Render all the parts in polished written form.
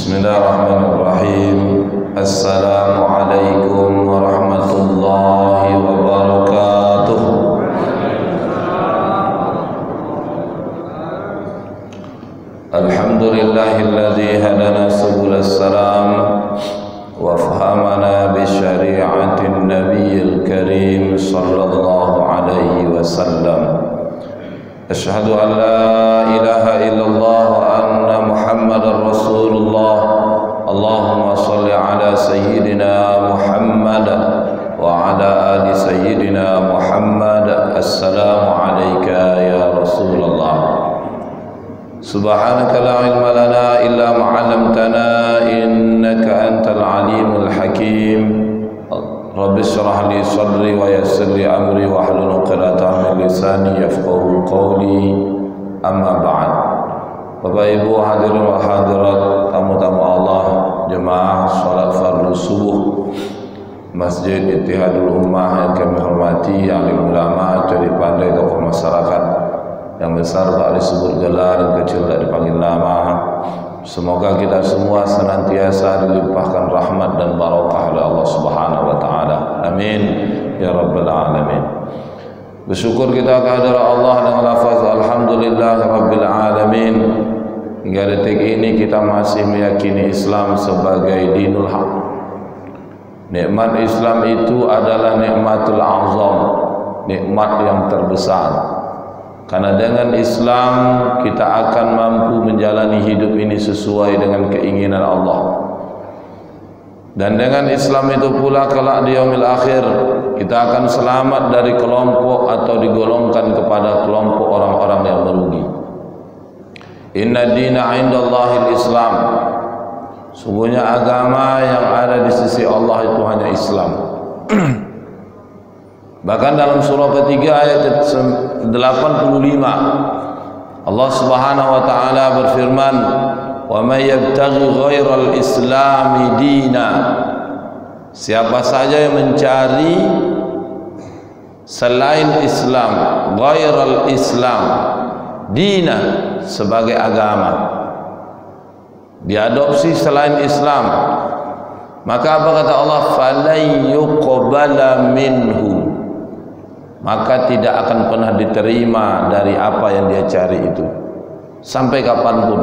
Bismillahirrahmanirrahim. Assalamualaikum warahmatullahi wabarakatuh. Alhamdulillahilladzi hadana subulas salam wa fahamana bi syari'atin nabiyil karim sallallahu alaihi wasallam. Asyhadu an la ilaha illallah wa anna Muhammadar Rasulullah. Allahumma salli ala sayyidina Muhammad wa ala ali sayyidina Muhammad. Assalamu alayka ya Rasulullah. Subhanaka la ilma lana illa ma 'allamtana innaka antal alimul hakim. Rabbi shrah li sadri wa yassir li amri wa hlul 'uqdatam min lisani yafqahu qawli. Amma ba'd. Bapak Ibu hadirin wa hadirat, tamu-tamu Allah, jemaah salat fardu subuh Masjid Ittihadul Ummah yang kami hormati, alim ulama, cari pandai tokoh masyarakat, yang besar tak disebut gelar, yang kecil tak dipanggil nama. Semoga kita semua senantiasa dilimpahkan rahmat dan barakah oleh Allah Subhanahu wa taala. Amin ya rabbal alamin. Bersyukur kita kehadirat Allah dengan lafaz alhamdulillah rabbil alamin. Hingga detik ini kita masih meyakini Islam sebagai dinul haq. Nikmat Islam itu adalah nikmatul azam, nikmat yang terbesar. Karena dengan Islam kita akan mampu menjalani hidup ini sesuai dengan keinginan Allah. Dan dengan Islam itu pula kelak di yaumil akhir kita akan selamat dari kelompok atau digolongkan kepada kelompok orang-orang yang merugi. Inna dina indallahil Islam. Sungguhnya agama yang ada di sisi Allah itu hanya Islam. Bahkan dalam surah ketiga ayat 85 Allah Subhanahu wa taala berfirman, "Wa may yabtaghi ghairal islami dina." Siapa saja yang mencari selain Islam, ghairal Islam, dina sebagai agama, diadopsi selain Islam, maka apa kata Allah? "Falan yuqbala minhu." Maka tidak akan pernah diterima dari apa yang dia cari itu sampai kapanpun.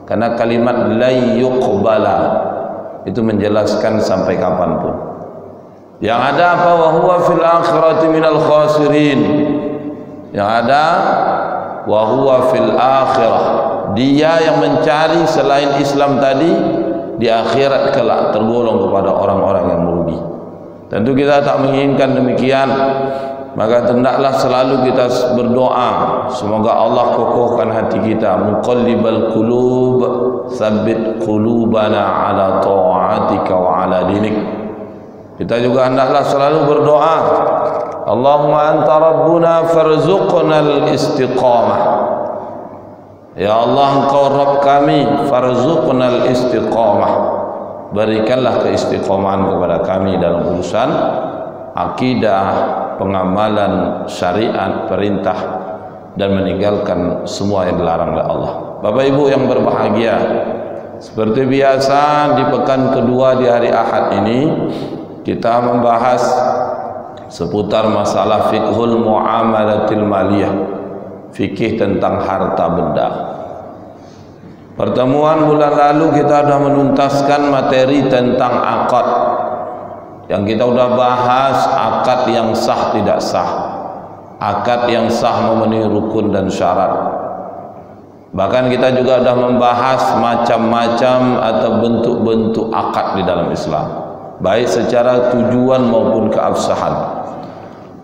Karena kalimat la yuqbala itu menjelaskan sampai kapanpun. Yang ada apa? Wa huwa fil akhirati minal khasirin. Yang ada wa huwa fil akhirah, dia yang mencari selain Islam tadi di akhirat kelak tergolong kepada orang-orang yang merugi. Tentu kita tak menginginkan demikian. Maka hendaklah selalu kita berdoa semoga Allah kokohkan hati kita. Muqallibal qulub tsabbit qulubana ala ta'atika wa ala dinik. Kita juga hendaklah selalu berdoa, Allahumma anta rabbuna farzuqnal istiqamah. Ya Allah, engkau Rabb kami, farzuqnal istiqamah. Berikanlah keistiqomahan kepada kami dalam urusan akidah, pengamalan syariat, perintah, dan meninggalkan semua yang dilarang oleh Allah. Bapak Ibu yang berbahagia, seperti biasa di pekan kedua di hari Ahad ini kita membahas seputar masalah fiqhul muamalatil maliyah, fikih tentang harta benda. Pertemuan bulan lalu kita sudah menuntaskan materi tentang akad. Yang kita sudah bahas akad yang sah tidak sah, akad yang sah memenuhi rukun dan syarat. Bahkan kita juga sudah membahas macam-macam atau bentuk-bentuk akad di dalam Islam, baik secara tujuan maupun keabsahan.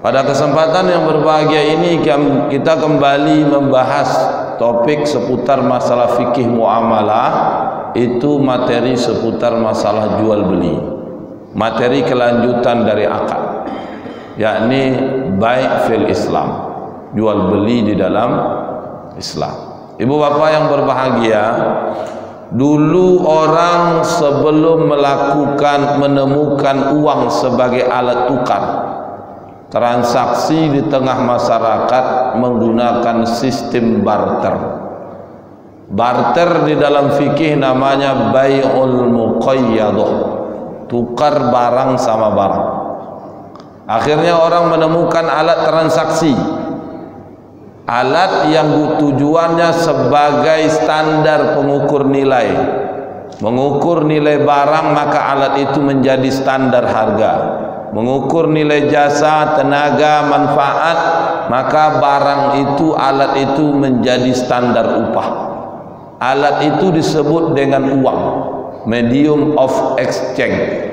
Pada kesempatan yang berbahagia ini kita kembali membahas topik seputar masalah fikih muamalah, itu materi seputar masalah jual beli, materi kelanjutan dari akad, yakni baik fil Islam, jual beli di dalam Islam. Ibu bapak yang berbahagia, dulu orang sebelum menemukan uang sebagai alat tukar, transaksi di tengah masyarakat menggunakan sistem barter. Barter di dalam fikih namanya bai'ul muqayyadah, tukar barang sama barang. Akhirnya orang menemukan alat transaksi, alat yang tujuannya sebagai standar pengukur nilai. Mengukur nilai barang, maka alat itu menjadi standar harga. Mengukur nilai jasa, tenaga, manfaat, maka barang itu, alat itu menjadi standar upah. Alat itu disebut dengan uang, medium of exchange.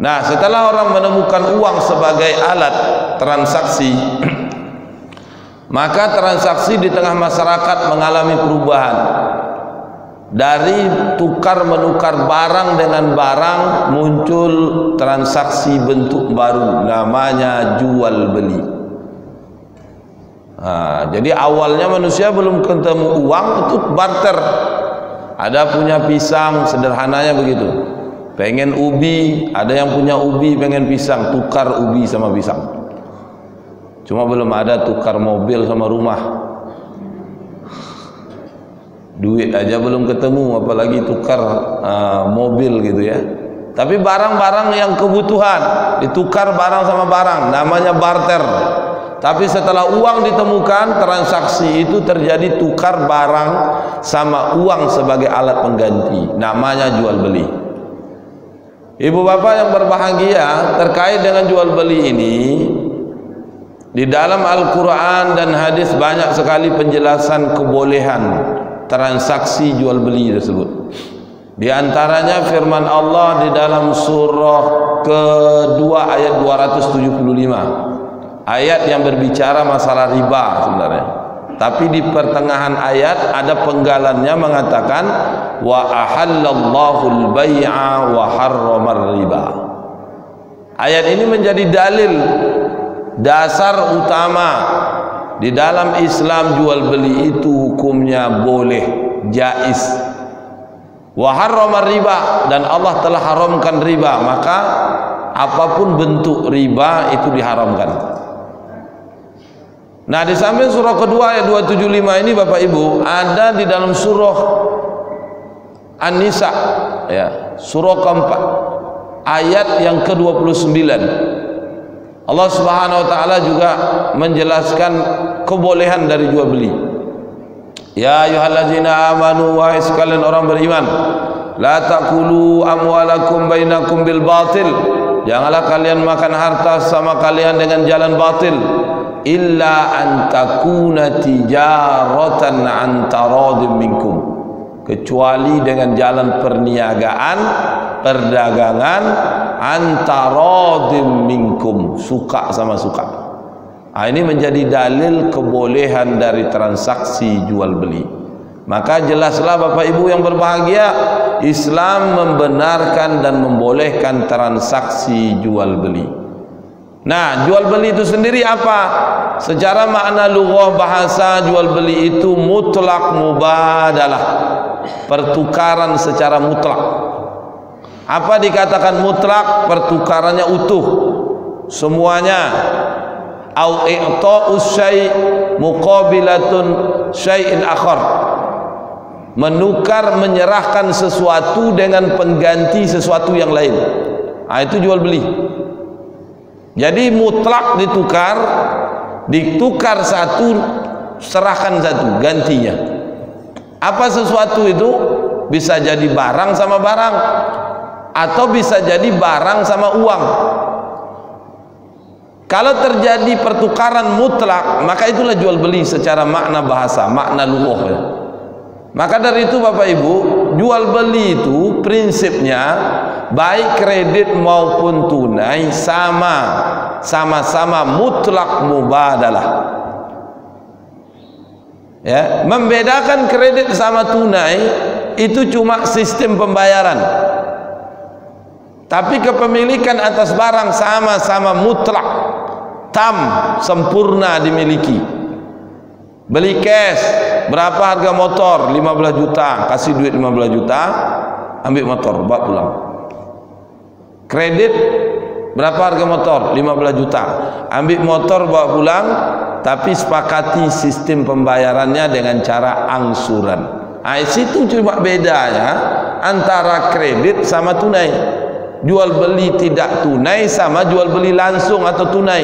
Nah, setelah orang menemukan uang sebagai alat transaksi, maka transaksi di tengah masyarakat mengalami perubahan. Dari tukar menukar barang dengan barang muncul transaksi bentuk baru, namanya jual beli. Jadi awalnya manusia belum ketemu uang, itu barter. Ada punya pisang, sederhananya begitu. Pengen ubi, ada yang punya ubi pengen pisang, tukar ubi sama pisang. Cuma belum ada tukar mobil sama rumah. Duit aja belum ketemu, apalagi tukar mobil gitu ya. Tapi barang-barang yang kebutuhan ditukar barang sama barang, namanya barter. Tapi setelah uang ditemukan, transaksi itu terjadi tukar barang sama uang sebagai alat pengganti, namanya jual beli. Ibu bapak yang berbahagia, terkait dengan jual beli ini, di dalam Al-Quran dan hadis banyak sekali penjelasan kebolehan transaksi jual beli tersebut. Di antaranya firman Allah di dalam surah kedua ayat 275, ayat yang berbicara masalah riba sebenarnya. Tapi di pertengahan ayat ada penggalannya mengatakan wa ahallallahu al-bai'a wa harramar riba. Ayat ini menjadi dalil dasar utama di dalam Islam. Jual beli itu hukumnya boleh, jaiz. Wa harramar riba, dan Allah telah haramkan riba, maka apapun bentuk riba itu diharamkan. Nah, di samping surah kedua ayat 275 ini Bapak Ibu, ada di dalam surah An-Nisa ya, surah keempat ayat yang ke-29. Allah Subhanahu wa taala juga menjelaskan kebolehan dari jual beli. Ya ayyuhallazina amanu, wahai sekalian orang beriman, la taqulu amwalakum bainakum bil batil, janganlah kalian makan harta sama kalian dengan jalan batil, illa an takuna tijaratan an taradim minkum, kecuali dengan jalan perniagaan, perdagangan, antaradim minkum, suka sama suka. Ini menjadi dalil kebolehan dari transaksi jual beli. Maka jelaslah Bapak Ibu yang berbahagia, Islam membenarkan dan membolehkan transaksi jual beli. Nah, jual beli itu sendiri apa? Secara makna lughah bahasa, jual beli itu mutlak mubadalah, pertukaran secara mutlak. Apa dikatakan mutlak? Pertukarannya utuh, semuanya. Au i'ta'u syai' muqabilatun syai'in akhar, menukar, menyerahkan sesuatu dengan pengganti sesuatu yang lain. Itu jual beli. Jadi mutlak ditukar satu, serahkan satu, gantinya. Apa sesuatu itu? Bisa jadi barang sama barang, atau bisa jadi barang sama uang. Kalau terjadi pertukaran mutlak, maka itulah jual beli secara makna bahasa, makna lughah. Maka dari itu Bapak Ibu, jual beli itu prinsipnya baik kredit maupun tunai sama-sama mutlak mubadalah. Ya, membedakan kredit sama tunai itu cuma sistem pembayaran. Tapi kepemilikan atas barang sama-sama mutlak, tam, sempurna dimiliki. Beli cash, berapa harga motor? 15 juta, kasih duit 15 juta, ambil motor, bawa pulang. Kredit, berapa harga motor? 15 juta, ambil motor, bawa pulang, tapi sepakati sistem pembayarannya dengan cara angsuran. Situ cuma bedanya antara kredit sama tunai. Jual beli tidak tunai sama jual beli langsung atau tunai.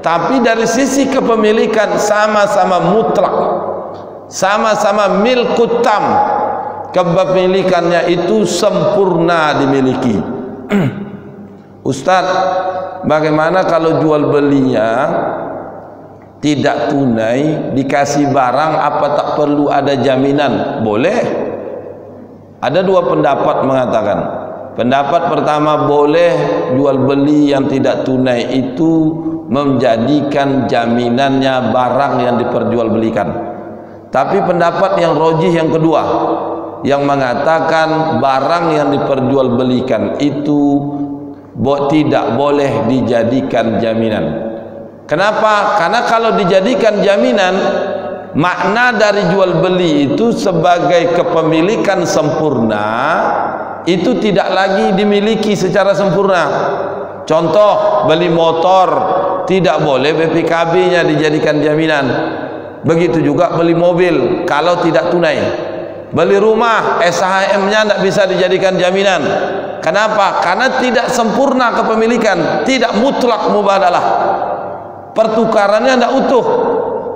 Tapi dari sisi kepemilikan sama-sama mutlak, sama-sama milkut tam. Kepemilikannya itu sempurna dimiliki. Ustaz, bagaimana kalau jual belinya tidak tunai, dikasih barang, apa tak perlu ada jaminan? Boleh. Ada dua pendapat mengatakan. Pendapat pertama, boleh jual beli yang tidak tunai itu menjadikan jaminannya barang yang diperjualbelikan. Tapi pendapat yang rojih yang kedua, yang mengatakan barang yang diperjualbelikan itu tidak boleh dijadikan jaminan. Kenapa? Karena kalau dijadikan jaminan, makna dari jual beli itu sebagai kepemilikan sempurna itu tidak lagi dimiliki secara sempurna. Contoh, beli motor tidak boleh BPKB-nya dijadikan jaminan. Begitu juga beli mobil kalau tidak tunai. Beli rumah SHM-nya tidak bisa dijadikan jaminan. Kenapa? Karena tidak sempurna kepemilikan, tidak mutlak mubadalah. Pertukarannya tidak utuh.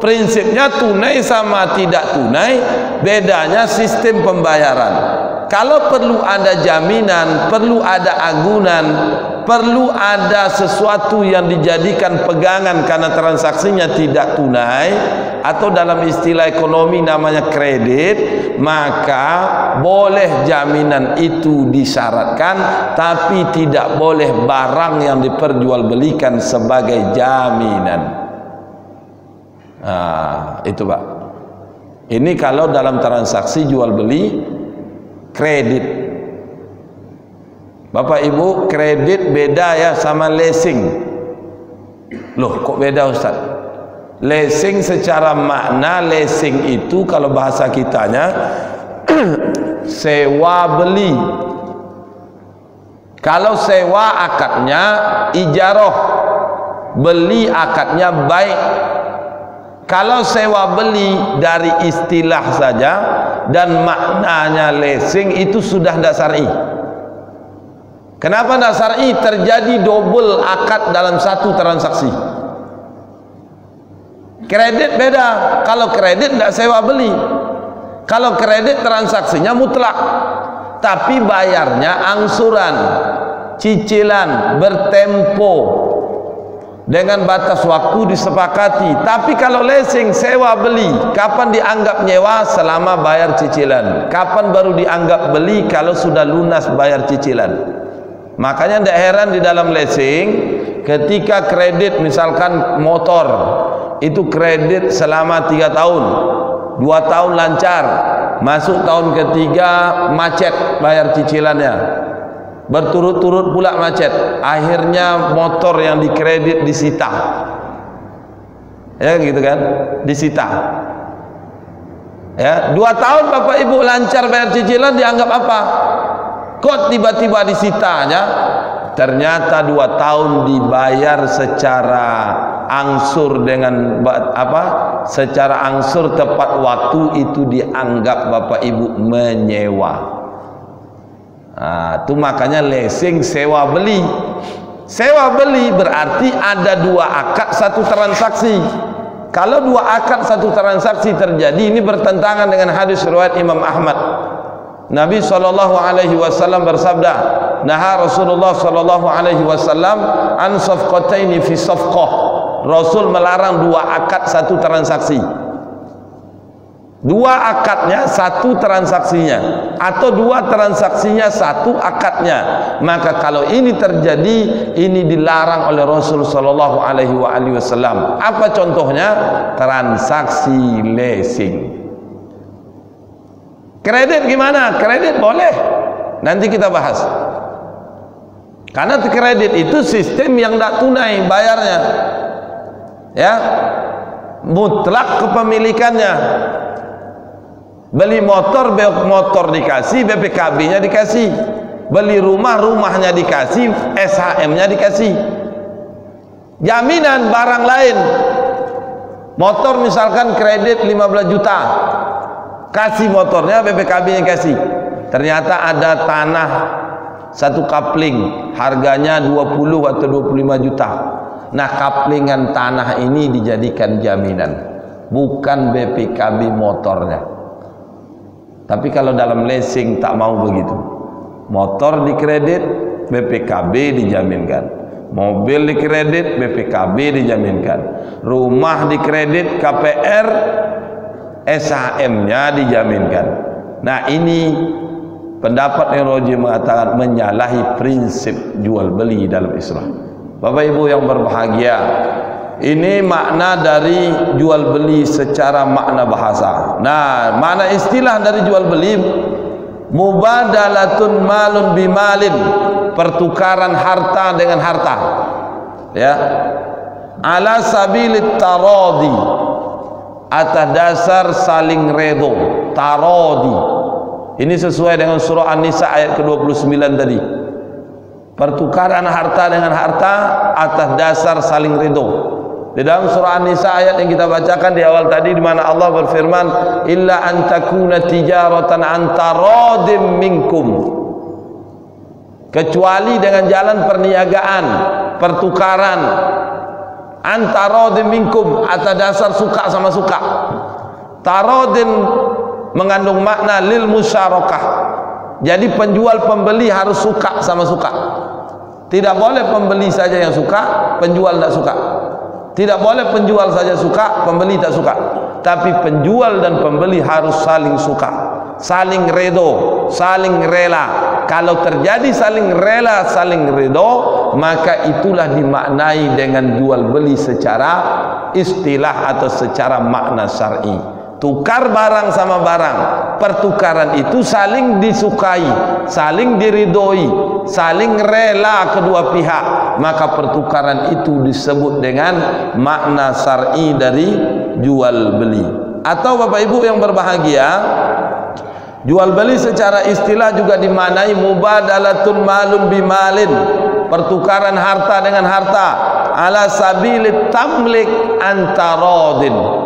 Prinsipnya tunai sama tidak tunai, bedanya sistem pembayaran. Kalau perlu ada jaminan, perlu ada agunan, perlu ada sesuatu yang dijadikan pegangan karena transaksinya tidak tunai, atau dalam istilah ekonomi namanya kredit, maka boleh jaminan itu disyaratkan, tapi tidak boleh barang yang diperjualbelikan sebagai jaminan. Itu Pak. Ini kalau dalam transaksi jual beli kredit. Bapak Ibu, kredit beda ya sama leasing. Loh, kok beda Ustaz? Leasing secara makna, leasing itu kalau bahasa kitanya sewa beli. Kalau sewa akadnya ijaroh, beli akadnya baik. Kalau sewa beli dari istilah saja dan maknanya leasing itu sudah tidak syar'i. Kenapa tidak syar'i? Terjadi double akad dalam satu transaksi. Kredit beda. Kalau kredit tidak sewa beli. Kalau kredit transaksinya mutlak, tapi bayarnya angsuran, cicilan, bertempo, dengan batas waktu disepakati. Tapi kalau leasing, sewa beli, kapan dianggap nyewa? Selama bayar cicilan. Kapan baru dianggap beli? Kalau sudah lunas bayar cicilan. Makanya tidak heran di dalam leasing, ketika kredit misalkan motor itu kredit selama 3 tahun, 2 tahun lancar, masuk tahun ketiga macet bayar cicilannya, berturut-turut pula macet, akhirnya motor yang dikredit disita, ya gitu kan, disita. Ya, 2 tahun Bapak Ibu lancar bayar cicilan, dianggap apa? Kok tiba-tiba disitanya? Ternyata 2 tahun dibayar secara angsur dengan apa? Secara angsur tepat waktu, itu dianggap Bapak Ibu menyewa. Itu makanya leasing, sewa beli. Sewa beli berarti ada 2 akad satu transaksi. Kalau 2 akad satu transaksi terjadi, ini bertentangan dengan hadis riwayat Imam Ahmad. Nabi SAW bersabda, naha Rasulullah SAW an safqataini fi safqah. Rasul melarang 2 akad satu transaksi. 2 akadnya satu transaksinya, atau 2 transaksinya satu akadnya. Maka kalau ini terjadi, ini dilarang oleh Rasul sallallahu alaihi wasallam. Apa contohnya? Transaksi leasing. Kredit gimana? Kredit boleh, nanti kita bahas. Karena kredit itu sistem yang tidak tunai bayarnya, ya, mutlak kepemilikannya. Beli motor, motor dikasih, BPKB-nya dikasih. Beli rumah, rumahnya dikasih, SHM-nya dikasih. Jaminan barang lain, Motor misalkan kredit 15 juta, kasih motornya, BPKB yang kasih. Ternyata ada tanah satu kapling, harganya 20 atau 25 juta. Nah, kaplingan tanah ini dijadikan jaminan, bukan BPKB motornya. Tapi kalau dalam leasing tak mau begitu. Motor dikredit, BPKB dijaminkan. Mobil dikredit, BPKB dijaminkan. Rumah dikredit, KPR, SHM-nya dijaminkan. Nah, ini pendapat yang Roji mengatakan menyalahi prinsip jual beli dalam Islam. Bapak Ibu yang berbahagia, ini makna dari jual beli secara makna bahasa. Nah, makna istilah dari jual beli, mubadalatun malun bimalin, pertukaran harta dengan harta, ya, ala sabilit taradi, atas dasar saling redho, taradi. Ini sesuai dengan surah An-Nisa ayat ke-29 tadi. Pertukaran harta dengan harta atas dasar saling redho. Di dalam surah An-Nisa ayat yang kita bacakan di awal tadi, di mana Allah berfirman, illa an takuna tijaratan an taradim minkum, kecuali dengan jalan perniagaan, pertukaran antara minkum, atas dasar suka sama suka. Tarodin mengandung makna lil musyarakah, jadi penjual pembeli harus suka sama suka. Tidak boleh pembeli saja yang suka, penjual tidak suka. Tidak boleh penjual saja suka, pembeli tak suka. Tapi penjual dan pembeli harus saling suka, saling redho, saling rela. Kalau terjadi saling rela, saling redho, maka itulah dimaknai dengan jual beli secara istilah atau secara makna syar'i. Tukar barang sama barang, pertukaran itu saling disukai, saling diridhoi, saling rela kedua pihak, maka pertukaran itu disebut dengan makna syar'i dari jual beli. Atau Bapak Ibu yang berbahagia, jual beli secara istilah juga dimaknai mubadalatun malun bimalin, pertukaran harta dengan harta, ala sabilit tamlik antarodin,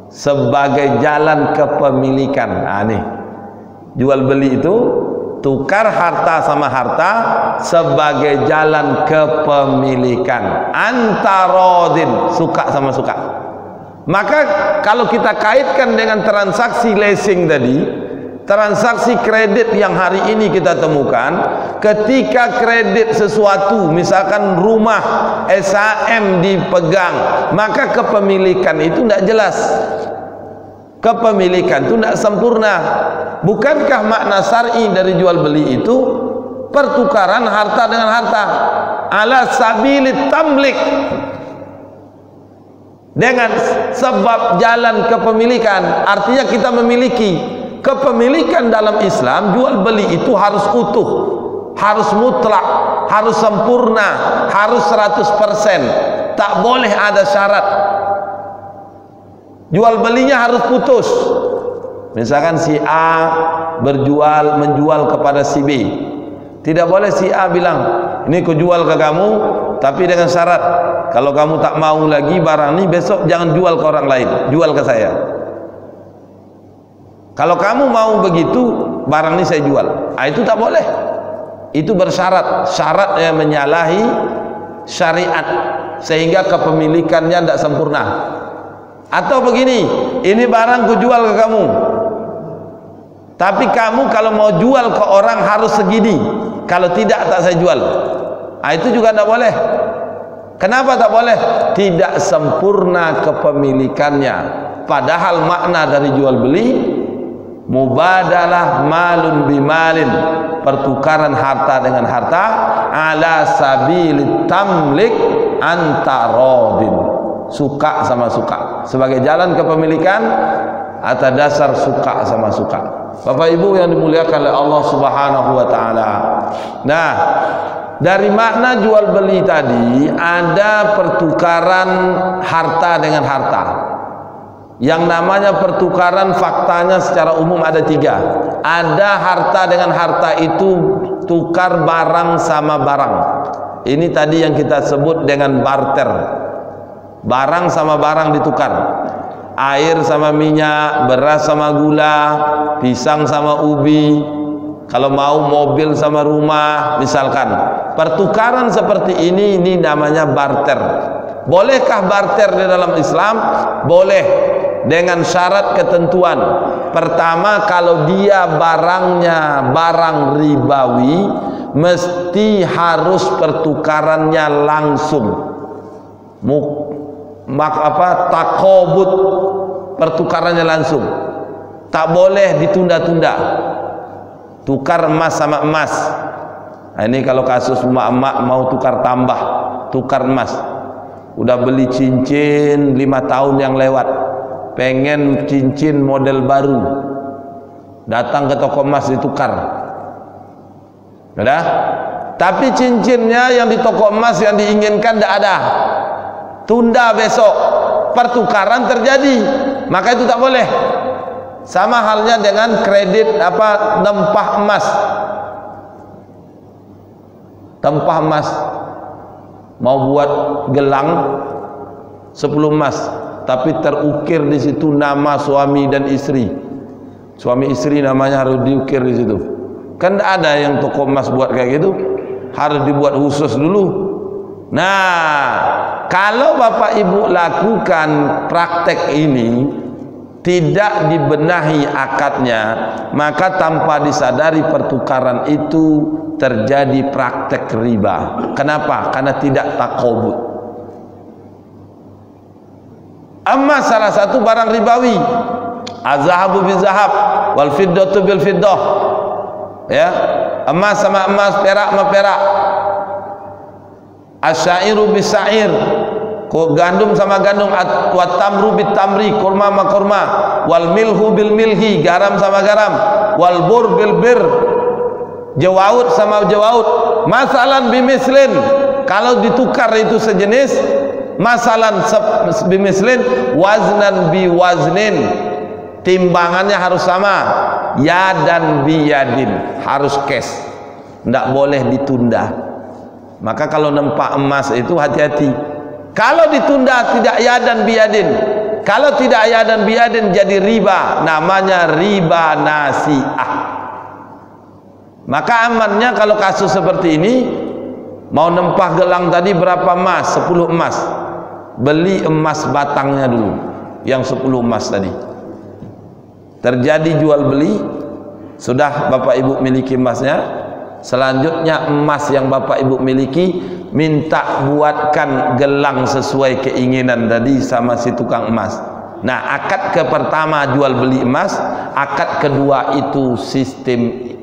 sebagai jalan kepemilikan. Nah, nih jual beli itu tukar harta sama harta sebagai jalan kepemilikan, antarodin, suka sama suka. Maka kalau kita kaitkan dengan transaksi leasing tadi, transaksi kredit yang hari ini kita temukan, ketika kredit sesuatu, misalkan rumah SHM dipegang, maka kepemilikan itu tidak jelas, kepemilikan itu tidak sempurna. Bukankah makna syar'i dari jual beli itu pertukaran harta dengan harta, ala sabilit tamlik, dengan sebab jalan kepemilikan, artinya kita memiliki. Kepemilikan dalam Islam, jual beli itu harus utuh, harus mutlak, harus sempurna, harus 100%, tak boleh ada syarat. Jual belinya harus putus. Misalkan si A menjual kepada si B, tidak boleh si A bilang, ini ku jual ke kamu, tapi dengan syarat, kalau kamu tak mau lagi barang ini, besok jangan jual ke orang lain, jual ke saya. Kalau kamu mau begitu, barang ini saya jual. Itu tak boleh. Itu bersyarat, syarat yang menyalahi syariat, sehingga kepemilikannya tidak sempurna. Atau begini, ini barang ku jual ke kamu, tapi kamu kalau mau jual ke orang harus segini, kalau tidak tak saya jual. Itu juga tidak boleh. Kenapa tak boleh? Tidak sempurna kepemilikannya. Padahal makna dari jual beli mubadalah malun bimalin, pertukaran harta dengan harta, ala sabilit tamlik antarodin, suka sama suka, sebagai jalan kepemilikan atas dasar suka sama suka. Bapak Ibu yang dimuliakan oleh Allah Subhanahu wa taala. Nah, dari makna jual beli tadi ada pertukaran harta dengan harta. Yang namanya pertukaran faktanya secara umum ada 3. Ada harta dengan harta itu tukar barang sama barang. Ini tadi yang kita sebut dengan barter. barang sama barang ditukar, air sama minyak, beras sama gula, pisang sama ubi, kalau mau mobil sama rumah misalkan. Pertukaran seperti ini namanya barter. Bolehkah barter di dalam Islam? Boleh, dengan syarat ketentuan. Pertama, kalau dia barangnya barang ribawi, mesti harus pertukarannya langsung. Takobut, pertukarannya langsung, tak boleh ditunda-tunda. Tukar emas sama emas. Nah, ini kalau kasus emak-emak mau tukar tambah, tukar emas, udah beli cincin 5 tahun yang lewat, pengen cincin model baru, datang ke toko emas ditukar, udah. Tapi cincinnya yang di toko emas yang diinginkan tidak ada, tunda besok, pertukaran terjadi, maka itu tak boleh. Sama halnya dengan kredit nempah emas. Tempah emas, mau buat gelang 10 emas, tapi terukir di situ nama suami dan istri. Suami istri namanya harus diukir di situ. Kan tidak ada yang toko emas buat kayak gitu, harus dibuat khusus dulu. Nah, kalau Bapak Ibu lakukan praktek ini, tidak dibenahi akadnya, maka tanpa disadari pertukaran itu terjadi praktek riba. Kenapa? Karena tidak takobut. Emas salah satu barang ribawi. Az-zahabu bil-zahab wal fiddatu bil-fiddah. Ya, emas sama emas, perak sama perak. Asy-syairu bis-syair, gandum sama gandum, wa tamru bit tamri, kurma sama kurma, wal milhu bil milhi, garam sama garam, wal bur bil bir, jawaut sama jawaut. Masalan bimislin, kalau ditukar itu sejenis, masalan bimislin, waznan bi waznin, timbangannya harus sama, yadan bi yadin, harus cash, tidak boleh ditunda. Maka kalau nempak emas itu hati-hati. Kalau ditunda tidak yadan biyadin. Kalau tidak yadan biyadin jadi riba, namanya riba nasi'ah. Maka amannya kalau kasus seperti ini, mau nempah gelang tadi berapa emas? 10 emas. Beli emas batangnya dulu, yang 10 emas tadi. Terjadi jual beli, sudah Bapak Ibu miliki emasnya. Selanjutnya emas yang Bapak Ibu miliki, minta buatkan gelang sesuai keinginan tadi sama si tukang emas. Nah, akad ke pertama jual beli emas, akad kedua itu sistem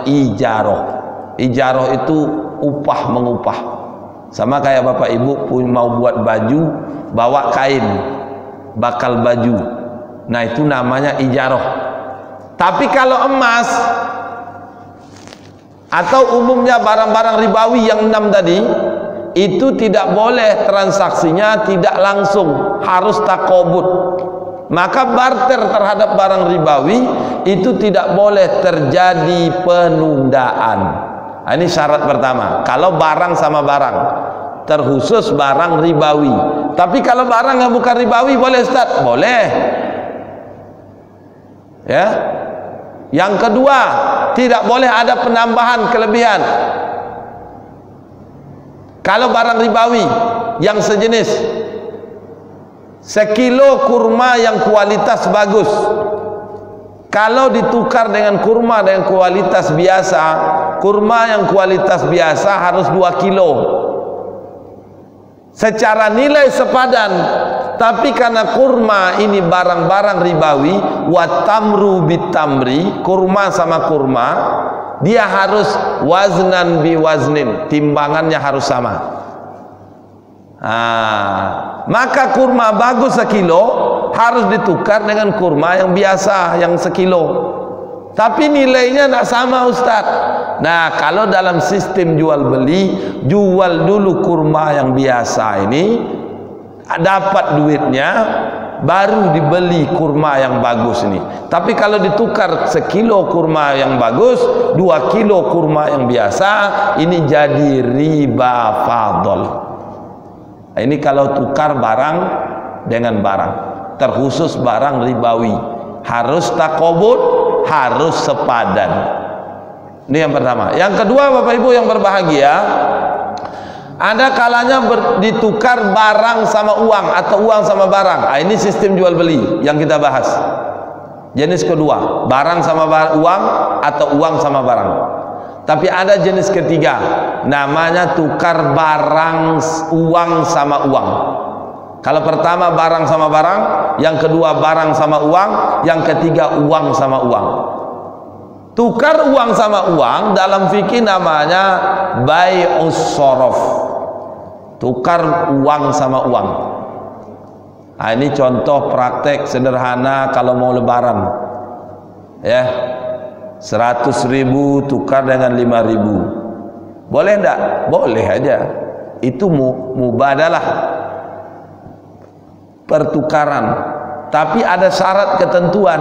ijaroh. Ijaroh itu upah mengupah. Sama kayak Bapak Ibu mau buat baju, bawa kain, bakal baju. Nah, itu namanya ijaroh. Tapi kalau emas atau umumnya barang-barang ribawi yang 6 tadi, itu tidak boleh transaksinya tidak langsung, harus takobut. Maka barter terhadap barang ribawi itu tidak boleh terjadi penundaan. Nah, ini syarat pertama. Kalau barang sama barang, terkhusus barang ribawi. Tapi kalau barang yang bukan ribawi boleh, Ustaz? Boleh. Ya. Yang kedua, tidak boleh ada penambahan kelebihan. Kalau barang ribawi yang sejenis, sekilo kurma yang kualitas bagus, kalau ditukar dengan kurma dengan kualitas biasa, kurma yang kualitas biasa harus 2 kilo secara nilai sepadan. Tapi karena kurma ini barang-barang ribawi, wa tamru bitamri, kurma sama kurma, dia harus waznan bi waznin, timbangannya harus sama. Maka kurma bagus 1 kilo harus ditukar dengan kurma yang biasa yang 1 kilo. Tapi nilainya tidak sama, Ustaz. Nah, kalau dalam sistem jual beli, jual dulu kurma yang biasa ini, dapat duitnya, baru dibeli kurma yang bagus ini. Tapi kalau ditukar 1 kilo kurma yang bagus, 2 kilo kurma yang biasa, ini jadi riba fadl. Ini kalau tukar barang dengan barang, terkhusus barang ribawi, harus takobut, harus sepadan. Ini yang pertama. Yang kedua, Bapak Ibu yang berbahagia, ada kalanya ditukar barang sama uang atau uang sama barang. Ini sistem jual beli yang kita bahas. Jenis kedua, barang sama uang atau uang sama barang. Tapi ada jenis ketiga, namanya tukar barang uang sama uang. Kalau pertama barang sama barang, yang kedua barang sama uang, yang ketiga uang sama uang. Tukar uang sama uang dalam fikih namanya bai'us shorof. Tukar uang sama uang. Nah, ini contoh praktek sederhana kalau mau lebaran. Ya. 100.000 tukar dengan 5.000. Boleh enggak? Boleh aja. Itu mubadalah, pertukaran. Tapi ada syarat ketentuan.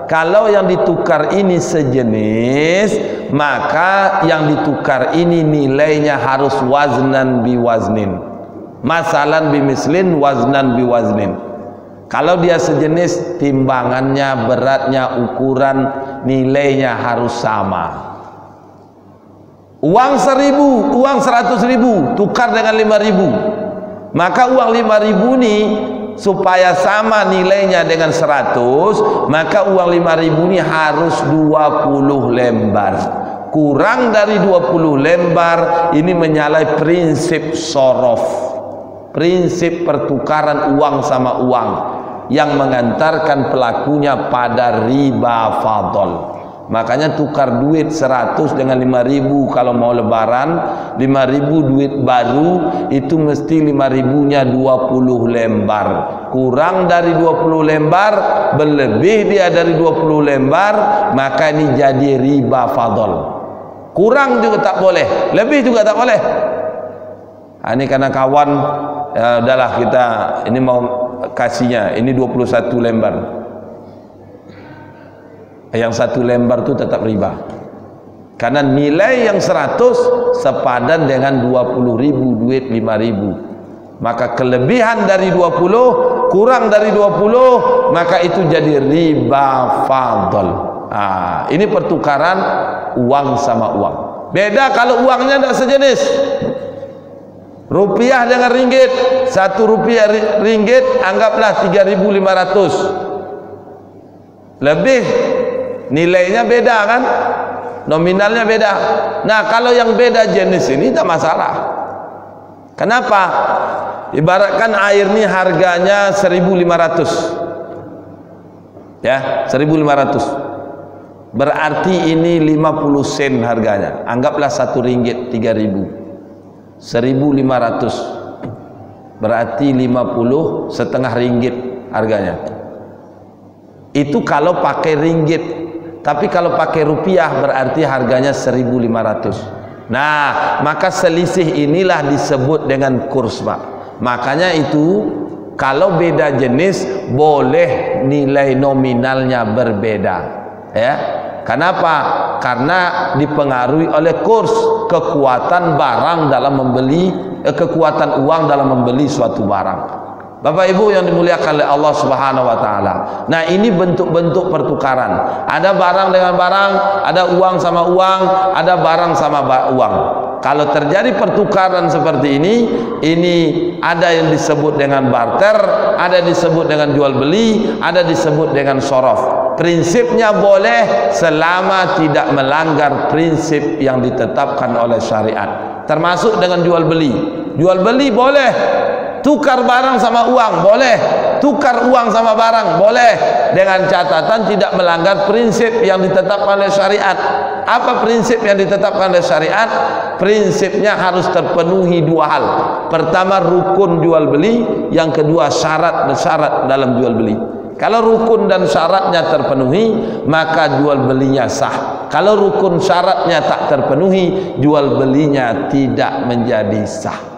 Kalau yang ditukar ini sejenis, maka yang ditukar ini nilainya harus waznan biwaznin. Masalan bimislin, waznan biwaznin. Kalau dia sejenis, timbangannya, beratnya, ukuran, nilainya harus sama. Uang 1.000, uang 100.000 tukar dengan 5.000. Maka uang 5.000 ini supaya sama nilainya dengan 100, maka uang 5.000 ini harus 20 lembar. Kurang dari 20 lembar, ini menyalahi prinsip shorof, prinsip pertukaran uang sama uang, yang mengantarkan pelakunya pada riba fadl. Makanya tukar duit 100 dengan 5.000 kalau mau lebaran, 5.000 duit baru itu mesti 5.000-nya 20 lembar. Kurang dari 20 lembar, berlebih dia dari 20 lembar, maka ini jadi riba fadl. Kurang juga tak boleh, lebih juga tak boleh. Ini karena kawan, ya udahlah kita ini mau kasihnya, ini 21 lembar. Yang 1 lembar itu tetap riba. Karena nilai yang 100 sepadan dengan 20.000 duit 5.000. Maka kelebihan dari 20, kurang dari 20, maka itu jadi riba fadl. Ini pertukaran uang sama uang. Beda kalau uangnya tidak sejenis. Rupiah dengan ringgit, 1 rupiah ringgit anggaplah 3.500. Lebih nilainya beda kan, nominalnya beda. Nah kalau yang beda jenis ini tak masalah. Kenapa? Ibaratkan air ini harganya 1.500, ya 1.500, berarti ini 50 sen harganya. Anggaplah 1 ringgit 3.000, 1.500 berarti 50 setengah ringgit harganya. Itu kalau pakai ringgit. Tapi kalau pakai rupiah berarti harganya 1.500. Nah, maka selisih inilah disebut dengan kurs, Pak. Makanya itu kalau beda jenis boleh nilai nominalnya berbeda. Ya. Kenapa? Karena dipengaruhi oleh kurs, kekuatan barang dalam membeli, kekuatan uang dalam membeli suatu barang. Bapak Ibu yang dimuliakan oleh Allah Subhanahu wa taala. Nah, ini bentuk-bentuk pertukaran. Ada barang dengan barang, ada uang sama uang, ada barang sama uang. Kalau terjadi pertukaran seperti ini ada yang disebut dengan barter, ada disebut dengan jual beli, ada disebut dengan shorof. Prinsipnya boleh selama tidak melanggar prinsip yang ditetapkan oleh syariat. Termasuk dengan jual beli. Jual beli boleh. Tukar barang sama uang boleh, tukar uang sama barang boleh, dengan catatan tidak melanggar prinsip yang ditetapkan oleh syariat. Apa prinsip yang ditetapkan oleh syariat? Prinsipnya harus terpenuhi 2 hal. Pertama, rukun jual beli, yang kedua syarat dalam jual beli. Kalau rukun dan syaratnya terpenuhi, maka jual belinya sah. Kalau rukun syaratnya tak terpenuhi, jual belinya tidak menjadi sah.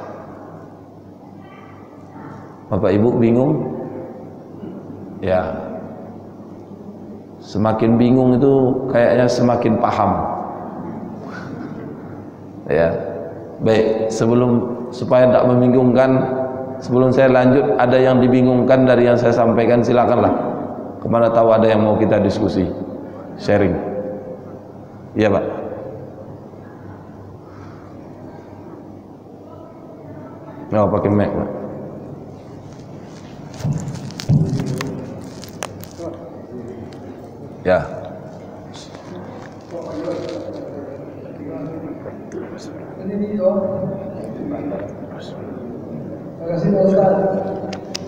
Bapak Ibu bingung? Ya. Semakin bingung itu kayaknya semakin paham. Ya. Baik, supaya tidak membingungkan, sebelum saya lanjut, ada yang dibingungkan dari yang saya sampaikan, silakanlah. Kemana tahu ada yang mau kita diskusi, sharing. Iya Pak. Oh, pakai mic Pak. Ya. Terima kasih Pak Ustaz.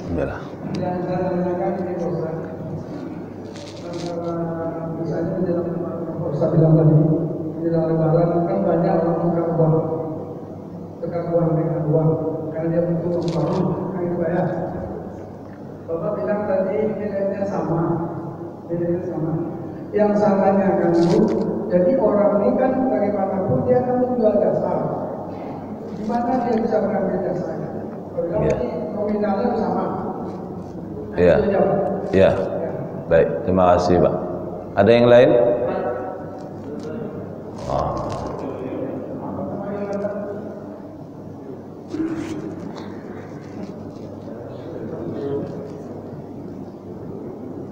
Alhamdulillah. Yang saya tanyakan ini Pak Ustaz, misalnya di dalam Pak Ustaz bilang tadi, di dalam lebaran kan banyak orang tukar uang dengan uang, karena dia butuh uang baru, kan itu Pak ya. Bapak bilang tadi nilainya sama. Yang saya tanyakan itu, jadi orang ini kan bagaimanapun dia akan menjual jasa. Di mana dia bisa mengambil jasanya? Kalau ini nominalnya sama. Iya. Iya. Baik, terima kasih Pak. Ada yang lain? Oh.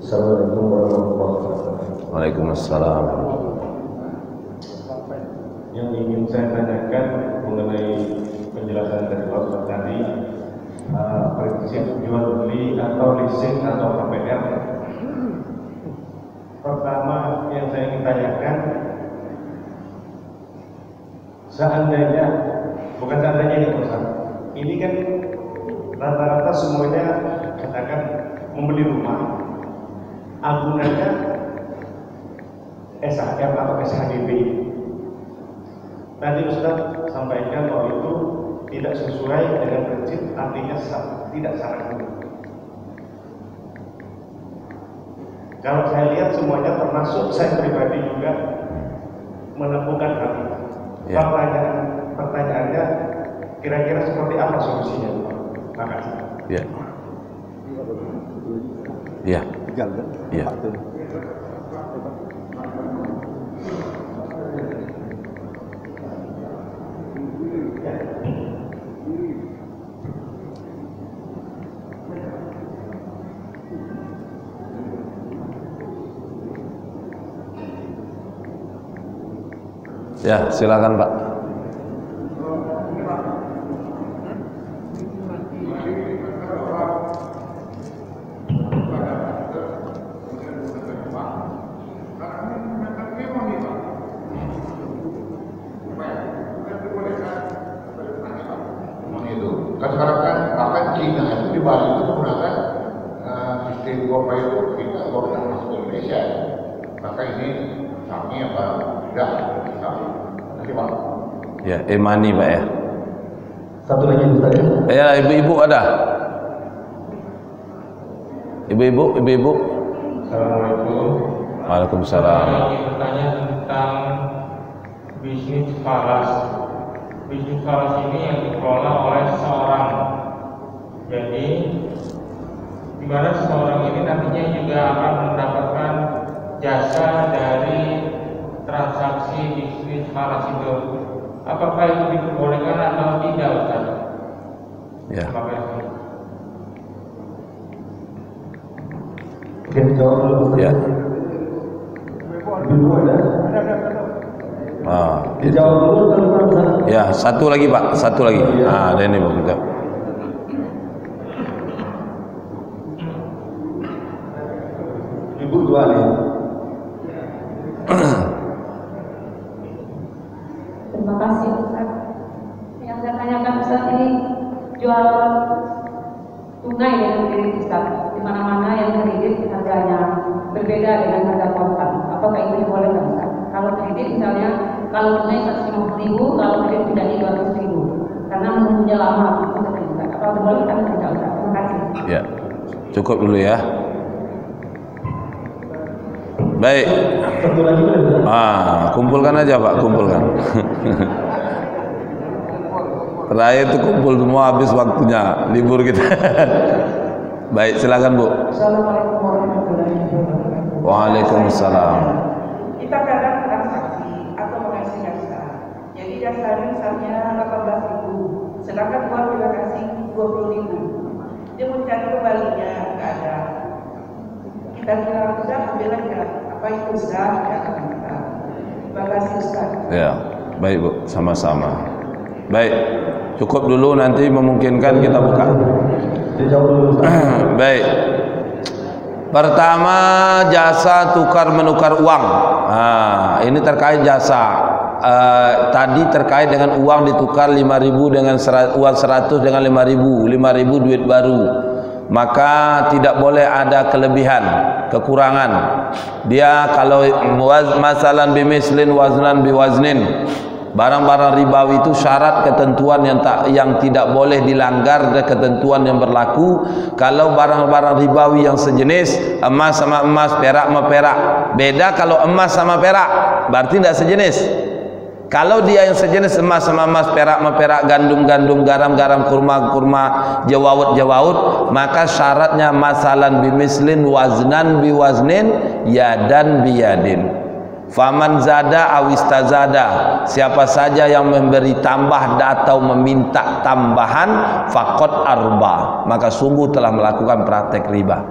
Assalamualaikum warahmatullahi wabarakatuh. Waalaikumsalam. Yang ingin saya tanyakan mengenai penjelasan dari Pak Ustaz tadi, prinsip jual beli atau leasing atau KPR. Pertama yang saya ingin tanyakan, seandainya, bukan seandainya ini Pak Ustaz, ini kan rata-rata semuanya katakan membeli rumah, agunannya SHM atau SHGB. Tadi Ustaz sampaikan bahwa itu tidak sesuai dengan prinsip, artinya tidak syarat. Kalau saya lihat semuanya, termasuk saya pribadi juga menemukan hal itu. Ya. Pertanyaannya kira-kira seperti apa solusinya? Terima kasih. Ya. Ya. Ya. Ya, silakan Pak. Kan sekarang kan bahkan Cina itu di Bali itu menggunakan sistem gopay itu kita baru masuk ke Indonesia. Maka ini kami apa tidak kita nanti Pak. Ya, e-money Pak ya. Satu lagi Ustaz ya. Ya, ibu-ibu ada. Ibu-ibu. Assalamualaikum. Waalaikumsalam. Saya ingin bertanya tentang bisnis falas. Bisnis falas ini yang dikelola oleh seseorang. Jadi, di mana seseorang ini nantinya juga akan mendapatkan jasa dari transaksi bisnis falas itu. Apakah itu diperbolehkan atau tidak, Ustaz? Ya. Terima kasih. Oke, jawab dulu Ustaz. Ya. Dulu ada. Ah, itu. Dijawab dulu kalau Ustaz. Ya, satu lagi Pak, satu lagi. Ah, ada ini Pak kita. Ibu dua nih. Terima kasih Ustaz. Yang saya tanyakan Ustaz, ini jual tunai dengan kredit Ustaz. Di mana-mana yang kredit harganya berbeda dengan harga kontan. Apakah itu dibolehkan Ustaz? Kalau kredit misalnya, kalau tunai 150.000, kalau kredit tidak 200.000. Karena menunggunya lama untuk Ustaz. Apa dibolehkan atau tidak Ustaz? Terima kasih. Ya. Cukup dulu ya. Baik. Satu lagi boleh Ustaz? Kumpulkan aja Pak, kumpulkan. Terakhir itu kumpul semua, habis waktunya libur kita. Baik, silakan Bu. Assalamualaikum warahmatullahi wabarakatuh. Waalaikumsalam. Kita kadang transaksi atau mengasih jasa. Jadi jasanya misalnya 18.000, sedangkan uang kita kasih 20.000. Dia mencari kembalinya, nggak ada. Kita bilang Ustaz, bilang apa itu Ustaz? Ya kata kita. Terima kasih Ustaz. Ya, baik Bu, sama-sama. Baik, cukup dulu, nanti memungkinkan kita buka. Baik. Pertama, jasa tukar menukar uang. Nah, ini terkait jasa. Tadi terkait dengan uang ditukar 5.000 dengan uang 100 dengan 5.000 duit baru. Maka tidak boleh ada kelebihan, kekurangan. Dia kalau masalan bimislin waznan biwaznin, barang-barang ribawi itu syarat ketentuan yang tidak boleh dilanggar, dan ketentuan yang berlaku. Kalau barang-barang ribawi yang sejenis, emas sama emas, perak sama perak, beda. Kalau emas sama perak berarti tidak sejenis. Kalau dia yang sejenis emas sama emas, perak sama perak, gandum-gandum, garam-garam, kurma-kurma, jawawut-jawawut, maka syaratnya masalan bimislin waznan biwaznin yadan biyadin. Faman zada awistazada, siapa saja yang memberi tambah atau meminta tambahan, faqad arba, maka sungguh telah melakukan praktek riba.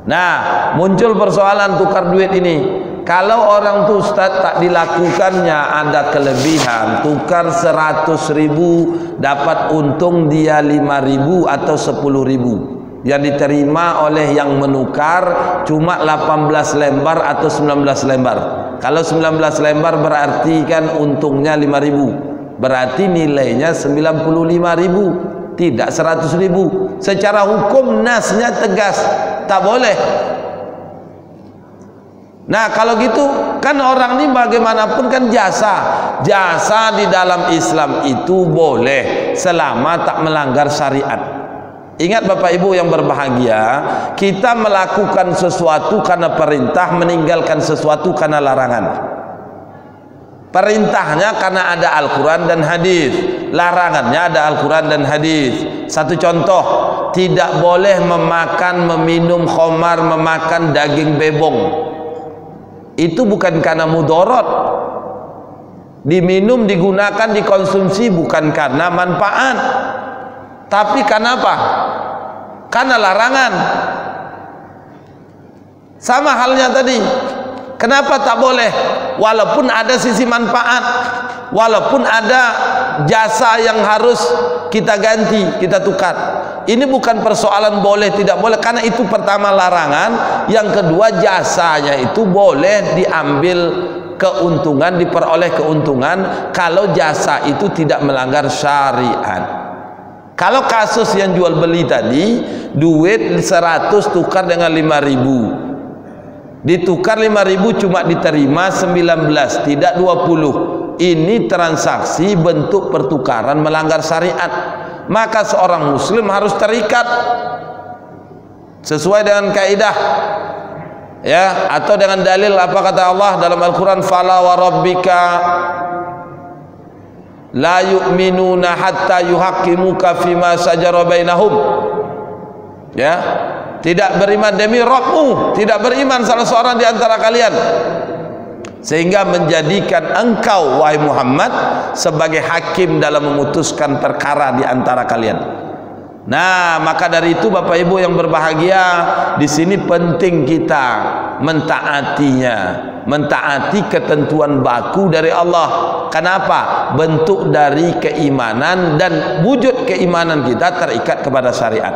Nah, muncul persoalan tukar duit ini. Kalau orang tu Ustaz tak dilakukannya, ada kelebihan, tukar 100.000 dapat untung dia 5.000 atau 10.000, yang diterima oleh yang menukar cuma 18 lembar atau 19 lembar. Kalau 19 lembar berarti kan untungnya 5.000, berarti nilainya 95.000, tidak 100.000. Secara hukum nasnya tegas, tak boleh. Nah, kalau gitu kan orang ini bagaimanapun kan jasa di dalam Islam itu boleh selama tak melanggar syariat. Ingat Bapak Ibu yang berbahagia, kita melakukan sesuatu karena perintah, meninggalkan sesuatu karena larangan. Perintahnya karena ada Al-Quran dan hadis, larangannya ada Al-Quran dan hadis. Satu contoh, tidak boleh memakan, meminum khamar, memakan daging bebong. Itu bukan karena mudarat, diminum, digunakan, dikonsumsi bukan karena manfaat, tapi karena apa? Karena larangan. Sama halnya tadi, kenapa tak boleh? Walaupun ada sisi manfaat, walaupun ada jasa yang harus kita ganti, kita tukar. Ini bukan persoalan boleh tidak boleh, karena itu pertama larangan, yang kedua jasanya itu boleh diambil keuntungan, diperoleh keuntungan kalau jasa itu tidak melanggar syariat. Kalau kasus yang jual beli tadi, duit 100 tukar dengan 5.000, ditukar 5.000 cuma diterima 19, tidak 20. Ini transaksi bentuk pertukaran melanggar syariat. Maka seorang muslim harus terikat sesuai dengan kaidah, ya, atau dengan dalil apa kata Allah dalam Al-Quran, fala wa rabbika la yu'minuna hatta yuhaqqimuka fima sajara bainahum, ya, tidak beriman demi Rabbmu, tidak beriman salah seorang di antara kalian sehingga menjadikan engkau wahai Muhammad sebagai hakim dalam memutuskan perkara di antara kalian. Nah, maka dari itu Bapak Ibu yang berbahagia, di sini penting kita mentaatinya, mentaati ketentuan baku dari Allah. Kenapa? Bentuk dari keimanan, dan wujud keimanan kita terikat kepada syariat.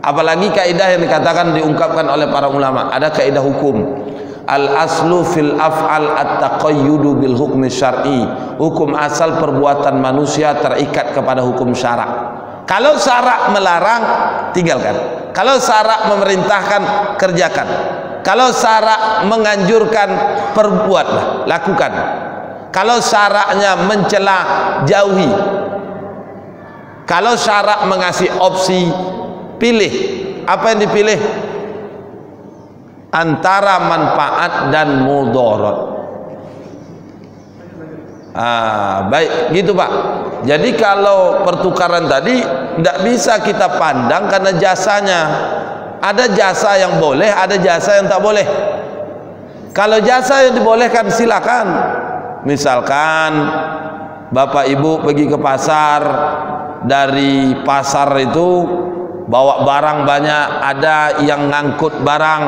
Apalagi kaidah yang dikatakan, diungkapkan oleh para ulama, ada kaidah hukum. Al-aslu fil af'al at-taqayyudu bil hukmi syar'i. Hukum asal perbuatan manusia terikat kepada hukum syarak. Kalau syarak melarang, tinggalkan. Kalau syarak memerintahkan, kerjakan. Kalau syarak menganjurkan, perbuatlah, lakukan. Kalau syaraknya mencela, jauhi. Kalau syarak mengasih opsi, pilih. Apa yang dipilih? Antara manfaat dan mudarat. Baik, gitu Pak. Jadi kalau pertukaran tadi tidak bisa kita pandang karena jasanya. Ada jasa yang boleh, ada jasa yang tak boleh. Kalau jasa yang dibolehkan silakan. Misalkan Bapak Ibu pergi ke pasar, dari pasar itu bawa barang banyak, ada yang ngangkut barang,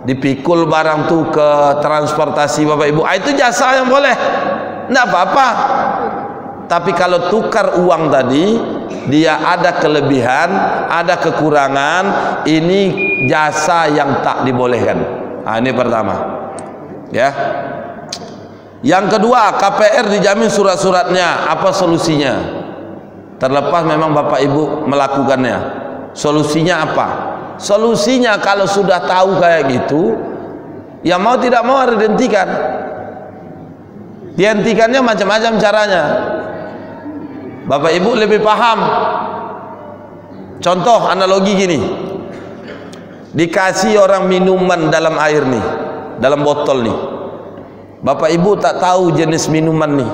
dipikul barang tuh ke transportasi Bapak Ibu, itu jasa yang boleh, enggak apa-apa. Tapi kalau tukar uang tadi, dia ada kelebihan, ada kekurangan, ini jasa yang tak dibolehkan. Nah, ini pertama. Ya. Yang kedua, KPR dijamin surat-suratnya. Apa solusinya? Terlepas memang Bapak Ibu melakukannya. Solusinya apa? Solusinya kalau sudah tahu kayak gitu, ya mau tidak mau harus dihentikan. Dihentikannya macam-macam caranya. Bapak Ibu lebih paham. Contoh analogi gini. Dikasih orang minuman dalam air nih, dalam botol nih. Bapak Ibu tak tahu jenis minuman nih.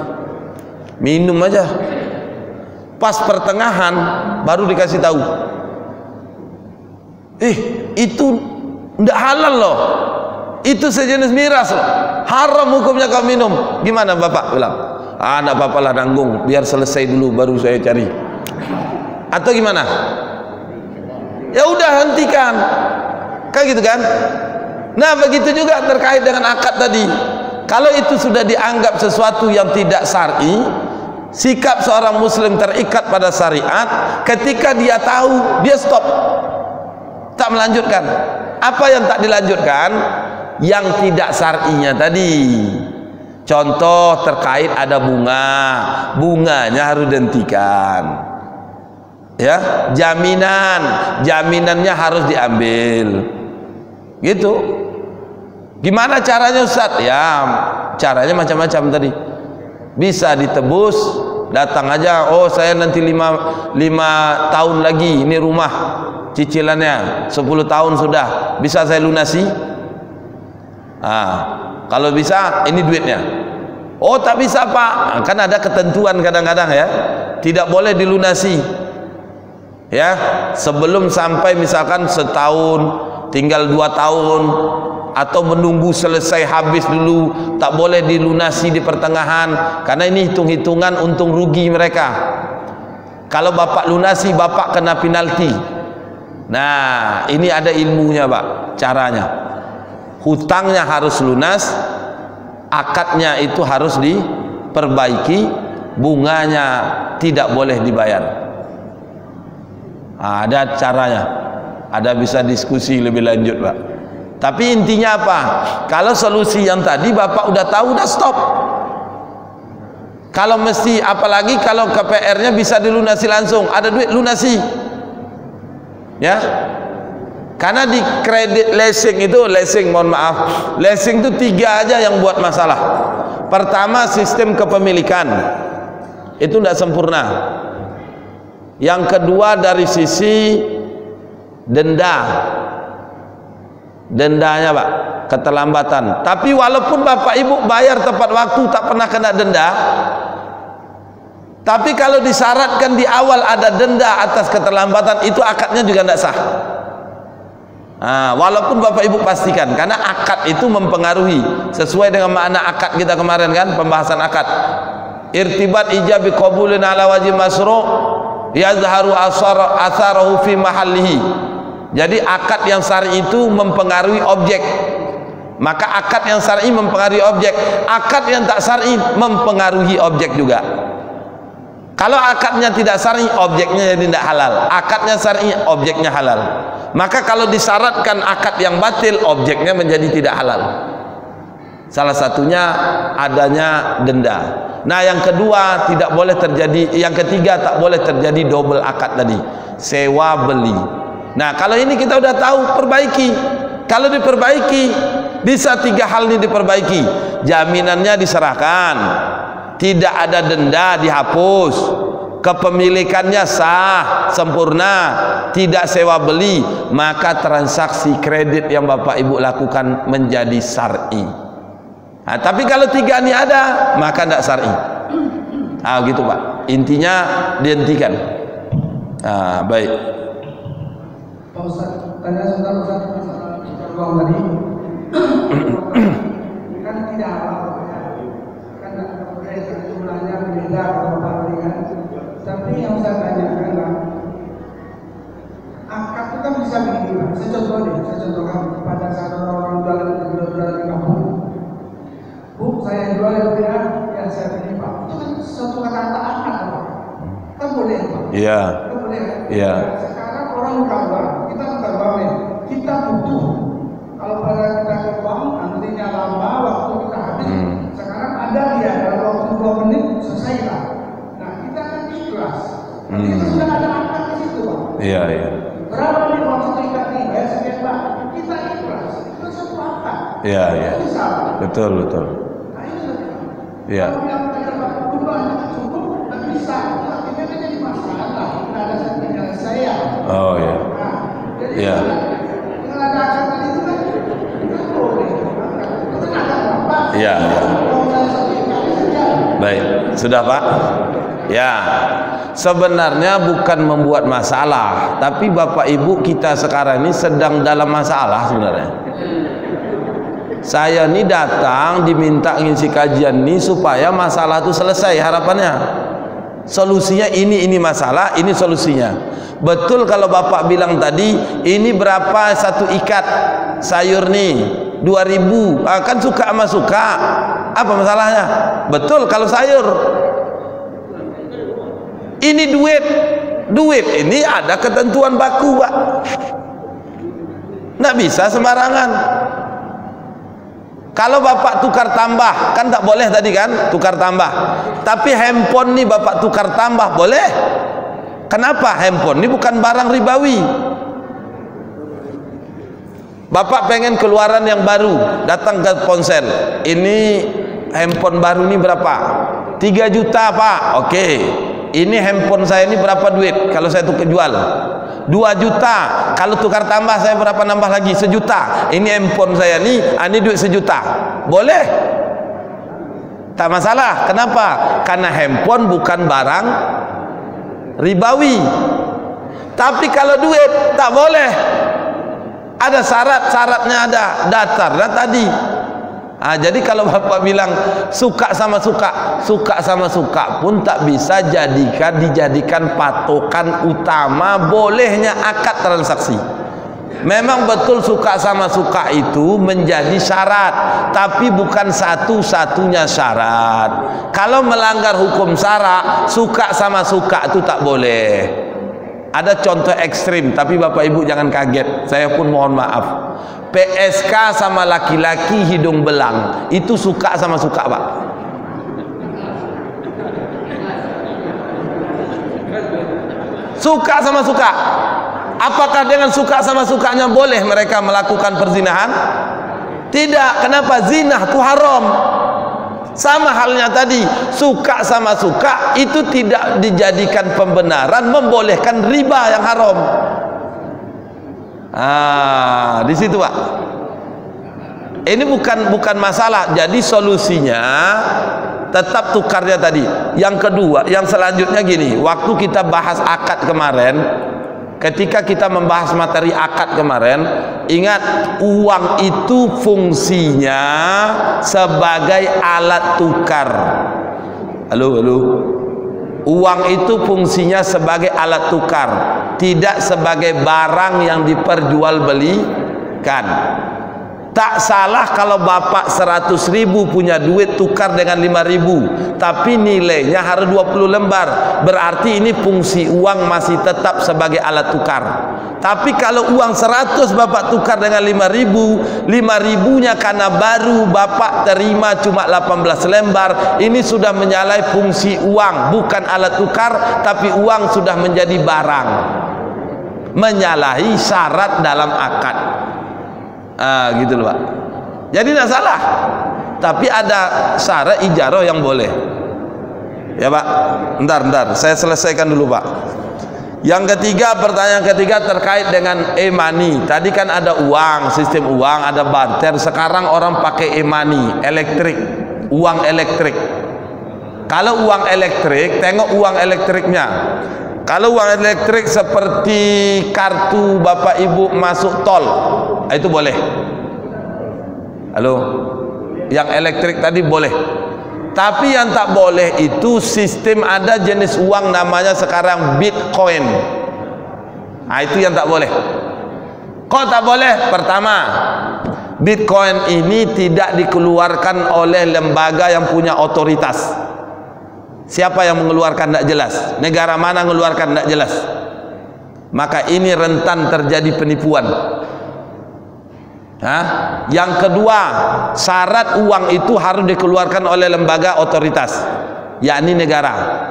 Minum aja. Pas pertengahan baru dikasih tahu. Itu enggak halal loh. Itu sejenis miras loh. Haram hukumnya kau minum. Gimana Bapak bilang? Enggak apa-apa lah, nanggung, biar selesai dulu baru saya cari. Atau gimana? Ya udah, hentikan. Kayak gitu kan? Nah, begitu juga terkait dengan akad tadi. Kalau itu sudah dianggap sesuatu yang tidak syar'i, sikap seorang muslim terikat pada syariat, ketika dia tahu, dia stop. Tak melanjutkan. Apa yang tak dilanjutkan? Yang tidak syar'inya tadi. Contoh terkait ada bunga, bunganya harus dihentikan. Ya, jaminannya harus diambil. Gitu. Gimana caranya Ustaz? Ya, caranya macam-macam tadi. Bisa ditebus, datang aja. Oh, saya nanti 5 tahun lagi ini rumah cicilannya 10 tahun sudah. Bisa saya lunasi? Kalau bisa, ini duitnya. Oh, tak bisa Pak. Kan ada ketentuan kadang-kadang ya. Tidak boleh dilunasi. Ya, sebelum sampai misalkan setahun, tinggal 2 tahun, atau menunggu selesai habis dulu, tak boleh dilunasi di pertengahan, karena ini hitung-hitungan untung rugi mereka. Kalau Bapak lunasi, Bapak kena penalti. Nah, ini ada ilmunya Pak, caranya. Hutangnya harus lunas, akadnya itu harus diperbaiki, bunganya tidak boleh dibayar. Ada caranya, ada bisa diskusi lebih lanjut Pak. Tapi intinya apa? Kalau solusi yang tadi Bapak udah tahu, udah stop. Kalau mesti, apalagi kalau KPR-nya bisa dilunasi langsung, ada duit lunasi. Ya. Karena di kredit leasing itu, leasing itu 3 aja yang buat masalah. Pertama, sistem kepemilikan itu tidak sempurna. Yang kedua, dari sisi dendanya Pak, keterlambatan. Tapi walaupun Bapak Ibu bayar tepat waktu, tak pernah kena denda. Tapi kalau disyaratkan di awal ada denda atas keterlambatan, itu akadnya juga tidak sah. Walaupun Bapak Ibu pastikan, karena akad itu mempengaruhi, sesuai dengan makna akad kita kemarin kan, pembahasan akad. Irtibat ijabi qabulin ala wajib masru' yazharu atharahu fi mahallihi. Jadi akad yang syar'i itu mempengaruhi objek. Maka akad yang syar'i mempengaruhi objek. Akad yang tak syar'i mempengaruhi objek juga. Kalau akadnya tidak syar'i, objeknya jadi tidak halal. Akadnya syar'i, objeknya halal. Maka kalau disyaratkan akad yang batil, objeknya menjadi tidak halal. Salah satunya adanya denda. Nah, yang kedua tidak boleh terjadi, yang ketiga tak boleh terjadi double akad tadi, sewa beli. Nah, kalau ini kita udah tahu, perbaiki. Kalau diperbaiki, bisa 3 hal ini diperbaiki. Jaminannya diserahkan, tidak ada denda, dihapus, kepemilikannya sah, sempurna, tidak sewa beli, maka transaksi kredit yang Bapak Ibu lakukan menjadi syar'i. Tapi kalau 3 ini ada, maka tidak syar'i. Gitu Pak, intinya dihentikan. Baik Pak Ustaz, tanya sebentar Ustaz, uang tadi kan tidak apa-apa, kan jumlahnya beda kalau Bapak kan. Tapi yang saya tanyakan Pak, bisa begini Pak, saya contohkan pada saat orang jualan di kampung. Bu, saya jual yang saya beli Pak, itu kan suatu kata akad Pak, kan boleh Pak? Iya. Kan boleh kan? Iya. Sekarang orang gambar, kita terbang, kita butuh. Kalau pada kita ke bank, antrinya lama, waktu kita habis. Sekarang ada dia dalam waktu 2 menit selesai lah. Nah kita kan ikhlas. Kita sudah ada akad di situ Pak. Iya, iya. Berapa nih waktu ikat nih? Ya sekian Pak. Kita ikhlas. Itu satu akad. Iya, iya. Bisa. Betul, betul. Nah ini saja. Iya. Kalau yang ada Pak Tuhan cukup, nggak bisa. Artinya kan jadi masalah. Tidak ada penyelesaian. Oh iya. Nah, jadi Iya. dengan ada akad tadi itu kan kita boleh. Itu kan ada apa? Iya, iya. Baik, sudah Pak? Ya, sebenarnya bukan membuat masalah, tapi Bapak Ibu kita sekarang ini sedang dalam masalah sebenarnya. Saya ini datang diminta ngisi kajian ini supaya masalah itu selesai harapannya. Solusinya ini masalah, ini solusinya. Betul kalau Bapak bilang tadi, ini berapa satu ikat sayur nih? 2.000. Kan suka sama suka. Apa masalahnya? Betul kalau sayur. Ini duit ini ada ketentuan baku Pak, nggak bisa sembarangan. Kalau Bapak tukar tambah kan tak boleh tadi kan, tukar tambah. Tapi handphone nih Bapak tukar tambah boleh. Kenapa? Handphone ini bukan barang ribawi. Bapak pengen keluaran yang baru, datang ke ponsel, ini handphone baru ini berapa? 3 juta Pak. Oke. Ini handphone saya ini berapa duit kalau saya tukar jual? 2 juta. Kalau tukar tambah saya berapa nambah lagi? 1 juta. Ini handphone saya ini duit 1 juta. Boleh? Tak masalah. Kenapa? Karena handphone bukan barang ribawi. Tapi kalau duit tak boleh. Ada syaratnya, ada datarnya tadi. Jadi kalau Bapak bilang suka sama suka pun tak bisa dijadikan patokan utama bolehnya akad transaksi. Memang betul suka sama suka itu menjadi syarat, tapi bukan satu-satunya syarat. Kalau melanggar hukum syara, suka sama suka itu tak boleh. Ada contoh ekstrim, tapi Bapak Ibu jangan kaget, saya pun mohon maaf. PSK sama laki-laki hidung belang, itu suka sama suka Pak. Suka sama suka. Apakah dengan suka sama sukanya boleh mereka melakukan perzinahan? Tidak. Kenapa? Zina itu haram. Sama halnya tadi, suka sama suka itu tidak dijadikan pembenaran membolehkan riba yang haram. Di situ Pak. Ini bukan masalah. Jadi solusinya tetap tukarnya tadi. Yang kedua, yang selanjutnya gini, waktu kita bahas akad kemarin, ketika kita membahas materi akad kemarin, ingat uang itu fungsinya sebagai alat tukar. Halo. Uang itu fungsinya sebagai alat tukar, tidak sebagai barang yang diperjualbelikan. Tak salah kalau Bapak 100.000 punya duit tukar dengan 5.000, tapi nilainya harus 20 lembar. Berarti ini fungsi uang masih tetap sebagai alat tukar. Tapi kalau uang 100 Bapak tukar dengan 5.000, 5.000-nya karena baru Bapak terima cuma 18 lembar, ini sudah menyalahi fungsi uang, bukan alat tukar, tapi uang sudah menjadi barang, menyalahi syarat dalam akad. Gitu loh Pak. Jadi tidak salah, tapi ada syarat ijarah yang boleh. Ya Pak, bentar, saya selesaikan dulu Pak. Yang ketiga, pertanyaan ketiga terkait dengan e-money. Tadi kan ada uang, sistem uang, ada barter. Sekarang orang pakai e-money, elektrik, uang elektrik. Kalau uang elektrik, tengok uang elektriknya. Kalau uang elektrik seperti kartu Bapak Ibu masuk tol, itu boleh. Halo, yang elektrik tadi boleh. Tapi yang tak boleh itu sistem, ada jenis uang namanya sekarang Bitcoin. Itu yang tak boleh. Kok tak boleh? Pertama, Bitcoin ini tidak dikeluarkan oleh lembaga yang punya otoritas. Siapa yang mengeluarkan tidak jelas. Negara mana mengeluarkan tidak jelas. Maka ini rentan terjadi penipuan. Yang kedua, syarat uang itu harus dikeluarkan oleh lembaga otoritas, yakni negara.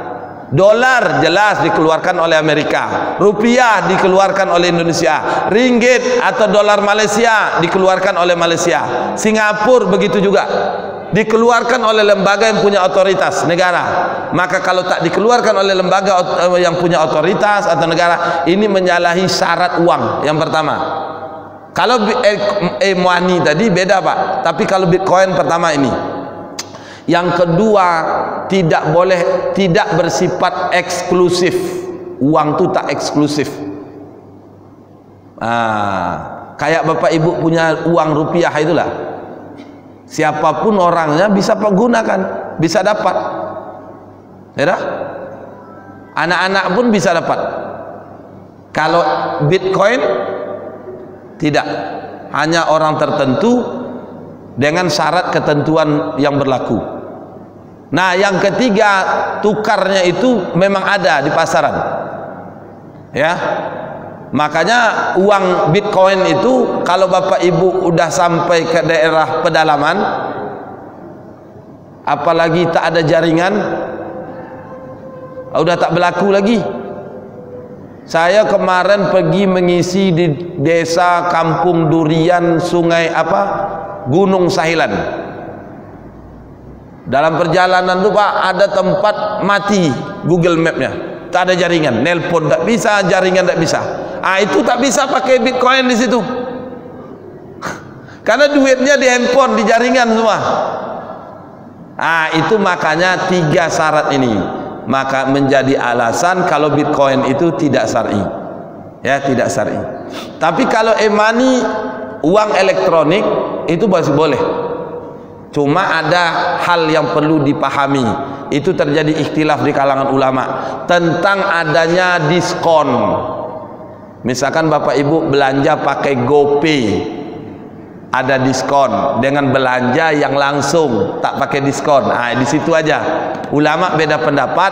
Dolar jelas dikeluarkan oleh Amerika, rupiah dikeluarkan oleh Indonesia, ringgit atau dolar Malaysia dikeluarkan oleh Malaysia, Singapura begitu juga dikeluarkan oleh lembaga yang punya otoritas negara. Maka kalau tak dikeluarkan oleh lembaga yang punya otoritas atau negara, ini menyalahi syarat uang yang pertama. Kalau money tadi beda Pak, tapi kalau Bitcoin pertama ini. Yang kedua, tidak boleh, tidak bersifat eksklusif. Uang itu tak eksklusif. Kayak Bapak Ibu punya uang rupiah itulah, siapapun orangnya bisa gunakan, bisa dapat. Ya, anak-anak pun bisa dapat. Kalau Bitcoin tidak, hanya orang tertentu dengan syarat ketentuan yang berlaku. Nah, yang ketiga, tukarnya itu memang ada di pasaran. Ya. Makanya uang Bitcoin itu kalau Bapak Ibu udah sampai ke daerah pedalaman, apalagi tak ada jaringan, udah tak berlaku lagi. Saya kemarin pergi mengisi di desa Kampung Durian, Sungai Gunung Sahilan. Dalam perjalanan itu Pak, ada tempat mati Google Mapnya, tak ada jaringan, nelpon tak bisa, jaringan tak bisa. Itu tak bisa pakai Bitcoin di situ, karena duitnya di handphone, di jaringan semua. Itu makanya 3 syarat ini, maka menjadi alasan kalau Bitcoin itu tidak syar'i. Ya, tidak syar'i. Tapi kalau e-money, uang elektronik itu masih boleh. Cuma ada hal yang perlu dipahami. Itu terjadi ikhtilaf di kalangan ulama tentang adanya diskon. Misalkan Bapak Ibu belanja pakai GoPay, ada diskon dengan belanja yang langsung tak pakai diskon. Di situ aja ulama beda pendapat,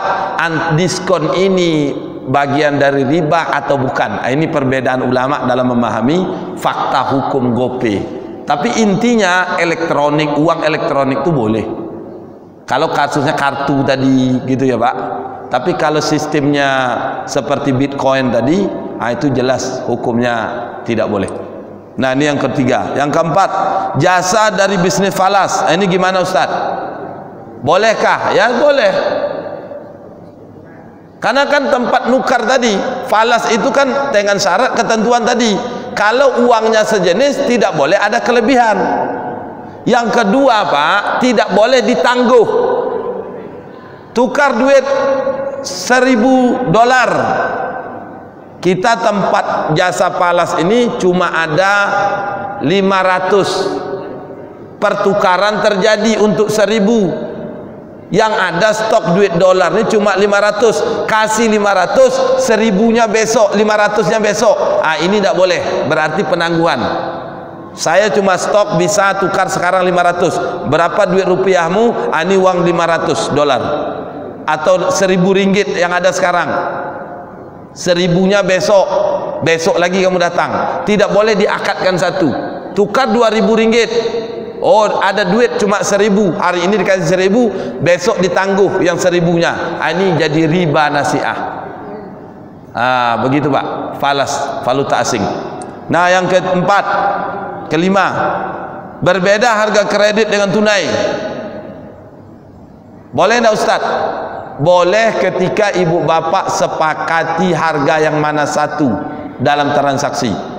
diskon ini bagian dari riba atau bukan. Ini perbedaan ulama dalam memahami fakta hukum GoPay. Tapi intinya elektronik, uang elektronik itu boleh. Kalau kasusnya kartu tadi gitu ya Pak. Tapi kalau sistemnya seperti Bitcoin tadi, itu jelas hukumnya tidak boleh. Nah, ini yang ketiga. Yang keempat, jasa dari bisnis falas. Ini gimana Ustaz? Bolehkah? Ya boleh. Karena kan tempat nukar tadi, falas itu kan dengan syarat ketentuan tadi. Kalau uangnya sejenis, tidak boleh ada kelebihan. Yang kedua Pak, tidak boleh ditangguh. Tukar duit $1.000, kita tempat jasa falas ini cuma ada 500. Pertukaran terjadi untuk 1.000. Yang ada stok duit dolar ini cuma 500. Kasih 500, 1.000-nya besok, 500-nya besok. Ini tidak boleh, berarti penangguhan. Saya cuma stok bisa tukar sekarang 500. Berapa duit rupiahmu? Ini uang $500 atau 1.000 ringgit yang ada sekarang. 1.000-nya besok, besok lagi kamu datang. Tidak boleh diakadkan satu. Tukar 2.000 ringgit. Ada duit cuma 1.000, hari ini dikasih 1.000, besok ditangguh yang 1.000-nya. Ini jadi riba nasiah. Begitu Pak, falas, valuta asing. Nah, yang keempat, kelima, berbeda harga kredit dengan tunai. Boleh enggak Ustaz? Boleh ketika ibu bapak sepakati harga yang mana satu dalam transaksi.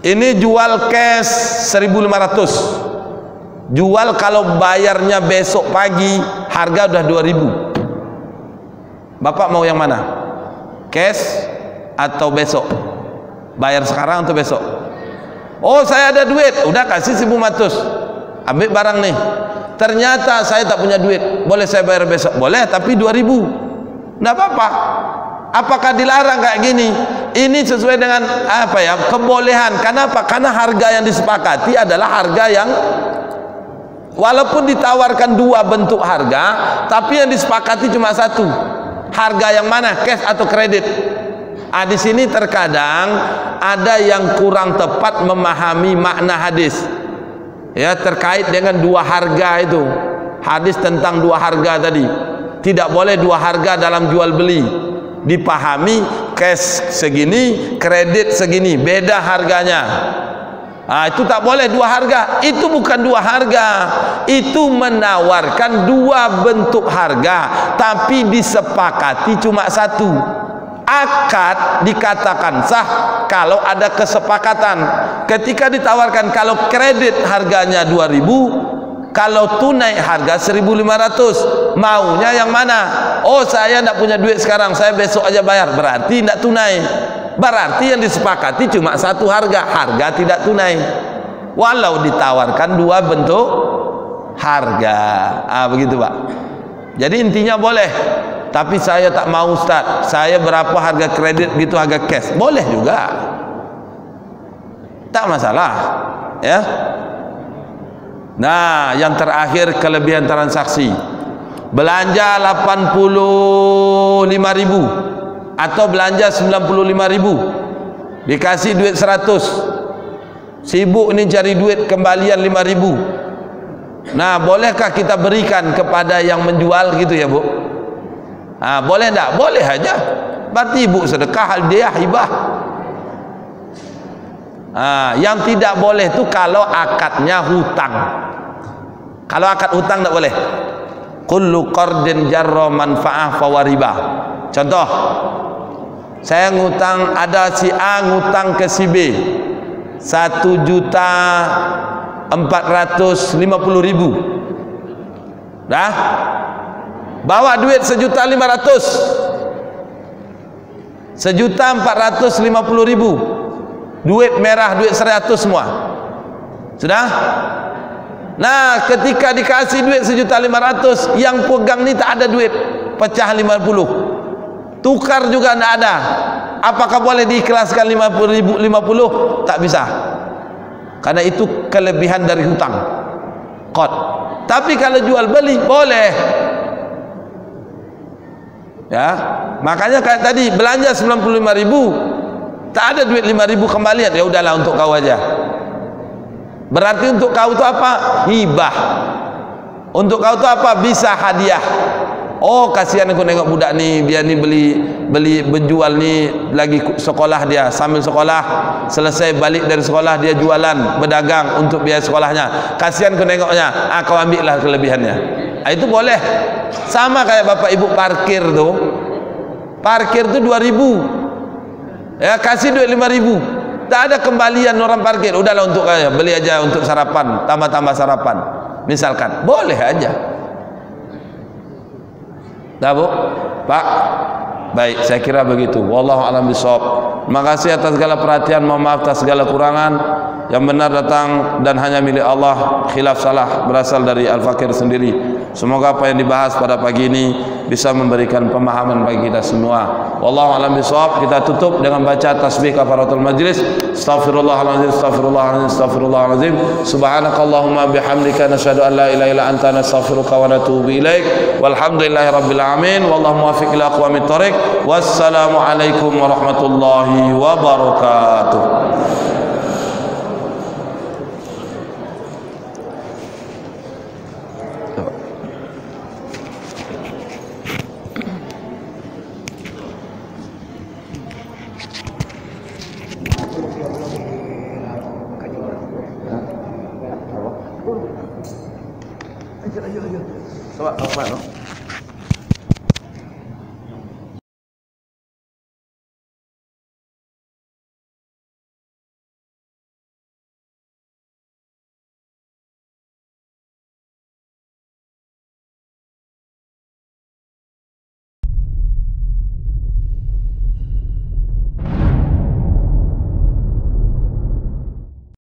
Ini jual cash 1.500. Jual kalau bayarnya besok pagi, harga udah 2.000. Bapak mau yang mana? Cash atau besok? Bayar sekarang atau besok? Saya ada duit, udah kasih 1.500. Ambil barang nih. Ternyata saya tak punya duit. Boleh saya bayar besok? Boleh, tapi 2.000. Nggak apa-apa. Apakah dilarang kayak gini? Ini sesuai dengan apa ya? Kebolehan. Kenapa? Karena harga yang disepakati adalah harga yang walaupun ditawarkan dua bentuk harga, tapi yang disepakati cuma satu. Harga yang mana? Cash atau kredit? Di sini terkadang ada yang kurang tepat memahami makna hadis. Ya, terkait dengan dua harga itu. Hadis tentang dua harga tadi. Tidak boleh dua harga dalam jual beli. Dipahami cash segini, kredit segini, beda harganya. Itu tak boleh dua harga. Itu bukan dua harga. Itu menawarkan dua bentuk harga, tapi disepakati cuma satu. Akad dikatakan sah kalau ada kesepakatan. Ketika ditawarkan kalau kredit harganya 2.000, kalau tunai harga 1.500, maunya yang mana? Oh, saya tidak punya duit sekarang, saya besok aja bayar. Berarti tidak tunai. Berarti yang disepakati cuma satu harga, harga tidak tunai. Walau ditawarkan dua bentuk harga. Begitu Pak. Jadi intinya boleh. Tapi saya tak mau Ustaz, saya berapa harga kredit gitu, harga cash, boleh juga, tak masalah ya. Nah, yang terakhir kelebihan transaksi. Belanja 85.000 atau belanja 95.000, dikasih duit 100, sibuk ini cari duit kembalian 5.000. Nah, bolehkah kita berikan kepada yang menjual gitu ya Bu? Boleh enggak? Boleh aja. Berarti ibu sedekah, hadiah, hibah. Yang tidak boleh itu kalau akadnya hutang. Kalau akad hutang tidak boleh. Kullu qardin jarra manfa'ah fawariba. Contoh, saya ngutang, ada si A ngutang ke si B 1.450.000. Dah? Bawa duit 1.500.000, 1.450.000, duit merah, duit 100 semua. Sudah? Nah, ketika dikasih duit 1.500.000, yang pegang ni tak ada duit, pecah 50, tukar juga tidak ada. Apakah boleh diikhlaskan 50.000 50? Tak bisa, karena itu kelebihan dari hutang qad. Tapi kalau jual beli boleh ya. Makanya kayak tadi belanja 95.000, tak ada duit 5.000 kembalian, ya udahlah untuk kau aja. Berarti untuk kau itu apa? Hibah. Untuk kau itu apa? Bisa hadiah. Oh, kasihan aku nengok budak ni, dia ni beli penjual ni lagi sekolah, dia sambil sekolah, selesai balik dari sekolah dia jualan, berdagang untuk biaya sekolahnya. Kasihan aku nengoknya. Kau ambillah kelebihannya. Itu boleh. Sama kayak bapak ibu parkir tu. Parkir tu 2.000. Ya, kasih duit 5.000. Tak ada kembalian orang parkir. Udahlah untuk kaya, beli aja untuk sarapan, tambah-tambah sarapan. Misalkan, boleh aja. Dah Bu? Pak? Baik, saya kira begitu. Wallahu a'lam bishawab. Terima kasih atas segala perhatian, mohon maaf atas segala kurangan. Yang benar datang dan hanya milik Allah, khilaf salah berasal dari Al-Fakir sendiri. Semoga apa yang dibahas pada pagi ini bisa memberikan pemahaman bagi kita semua. Wallahu a'lam bishawab. Kita tutup dengan baca tasbih kafaratul majlis. Astaghfirullahaladzim, astaghfirullahaladzim, astaghfirullahaladzim. Subhanakallahumma bihamdika nasyhadu an la ilaha illa anta nastaghfiruka wa natubu ilaik. Walhamdulillahi rabbil alamin. Wallahu muwaffiq ila aqwamit thoriq. Wassalamu alaikum warahmatullahi wabarakatuh. Ayo. Coba, apa?